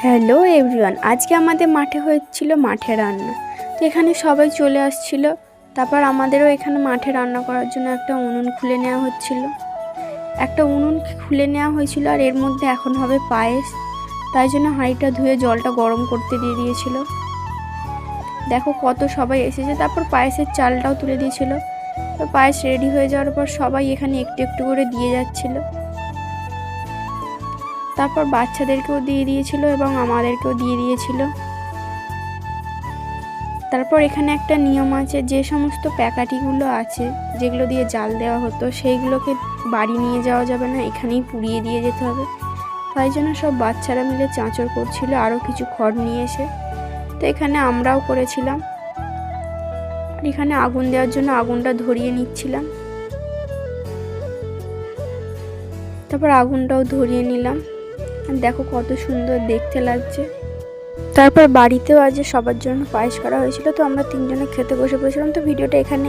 Hello everyone, আজকে আমাদের মাঠে হয়েছিল মাঠে রান্না। তো এখানে সবাই চলে আসছিল। তারপর আমাদেরও এখানে মাঠে রান্না করার জন্য একটা উনুন খুলে নেওয়া হয়েছিল আর এর মধ্যে এখন হবে পায়েস। তাই জন্য হাঁড়িটা ধুয়ে জলটা গরম করতে দিয়ে দিয়েছিল। দেখো কত সবাই এসেছে। তারপর পায়েসের চালটাও তুলে দিয়েছিল। তো পায়েস রেডি হয়ে যাওয়ার পর সবাই এখানে একটু একটু করে দিয়ে যাচ্ছিল। তারপর বাচ্চাদেরকেও দিয়ে দিয়েছিল এবং আমাদেরকেও দিয়ে দিয়েছিল। তারপর এখানে একটা নিয়ম আছে, যে সমস্ত প্যাকাটিগুলো আছে যেগুলো দিয়ে জাল দেওয়া হতো সেইগুলোকে বাড়ি নিয়ে যাওয়া যাবে না, এখানেই পুড়িয়ে দিয়ে যেতে হবে। তাই জন্য সব বাচ্চারা মিলে চাঁচর করছিল আরও কিছু খড় নিয়ে এসে। তো এখানে আমরাও করেছিলাম। আর এখানে আগুন দেওয়ার জন্য আগুনটা ধরিয়ে নিচ্ছিলাম। তারপর আগুনটাও ধরিয়ে নিলাম। দেখো কত সুন্দর দেখতে লাগছে। তারপর বাড়িতেও আজ সবার জন্য পায়েস করা হয়েছিল। তো আমরা তিনজনে খেতে বসে পড়েছিলাম। তো ভিডিওটা এখানে